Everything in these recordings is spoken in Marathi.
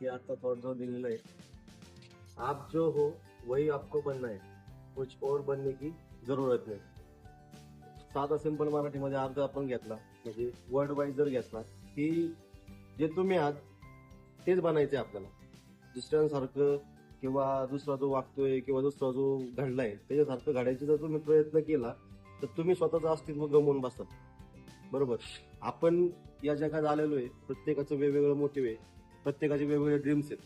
आता थॉट जो दिलेला है, आप जो हो वही आपको बनना है, कुछ और बनने की जरूरत नाही. साधा सिंपल मराठीमध्ये अर्थ आपण घेतला म्हणजे वर्ड वाईज जर घेतला की जे तुम्ही आहात तेच बनायचे आपल्याला. दुसऱ्यांसारखं किंवा दुसरा जो वागतोय किंवा दुसरा जो घडलाय त्याच्यासारखं घडायचा जर तुम्ही प्रयत्न केला तर तुम्ही स्वतःचं अस्तित्व गमावून बसतात. बरोबर. आपण या जगात आलेलो आहे, प्रत्येकाचं वेगवेगळं मोटिव्ह आहे, प्रत्येकाचे वेगवेगळे ड्रीम्स आहेत.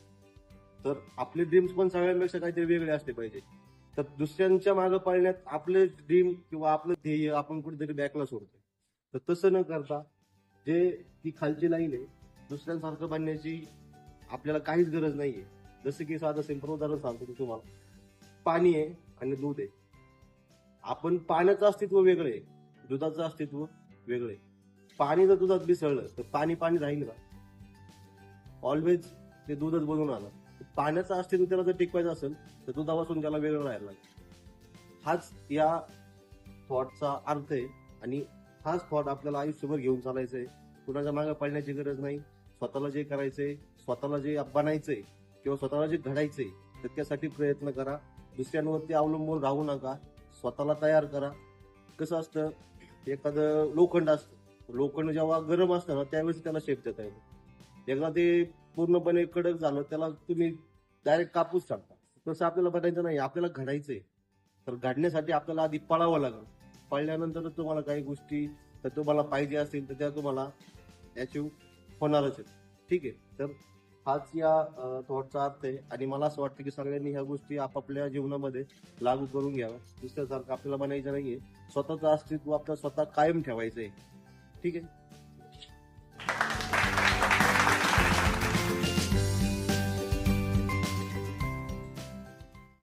तर आपले ड्रीम्स पण सगळ्यांपेक्षा काहीतरी वेगळे असले पाहिजे. तर दुसऱ्यांच्या मागे पळण्यात आपले ड्रीम किंवा आपलं ध्येय आपण कुठेतरी बॅकला सोडतो. तर तसं न करता जे ती खालची लाईन आहे, दुसऱ्यांसारखं बनण्याची आपल्याला काहीच गरज नाहीये. जसं की साधं सिंपल उदाहरण सांगतो मी तुम्हाला. पाणी आहे आणि दूध आहे. आपण पाण्याचं अस्तित्व वेगळं आहे, दुधाचं अस्तित्व वेगळं आहे. पाणी जर दुधात मिसळलं तर पाणी पाणी राहील का? ऑलवेज ते दूधच बनून आलं. पाण्याचं अस्तित्व त्याला जर टिकवायचं असेल तर दुधापासून त्याला वेगळं राहायला लागेल. हाच या थॉटचा अर्थ आहे आणि हाच थॉट आपल्याला आयुष्यभर घेऊन चालायचं आहे. कुणाच्या मागे पडण्याची गरज नाही. स्वतःला जे करायचंय, स्वतःला जे बनायचंय किंवा स्वतःला जे घडायचंय तर त्यासाठी प्रयत्न करा. दुसऱ्यांवरती अवलंबून राहू नका. स्वतःला तयार करा. कसं असतं, एखादं लोखंड असतं, लोखंड जेव्हा गरम असतं ना त्यावेळेस त्याला शेप देता येतो. एकदा ते पूर्णपणे कडक झालं त्याला तुम्ही डायरेक्ट कापूस टाकता. तसं आपल्याला बनायचं नाही, आपल्याला घडायचंय. तर घडण्यासाठी आपल्याला आधी पळावं लागेल. पळल्यानंतर तुम्हाला काही गोष्टी तर तुम्हाला पाहिजे असतील तर त्या तुम्हाला अचीव होणारच आहेत. ठीक आहे. तर हाच या थॉटचा अर्थ आहे आणि मला असं वाटतं की सगळ्यांनी ह्या गोष्टी आपापल्या जीवनामध्ये लागू करून घ्याव्या. दुसऱ्यासारखं आपल्याला बनायचं नाहीये. स्वतःचं अस्तित्व आपलं स्वतः कायम ठेवायचंय. ठीक आहे.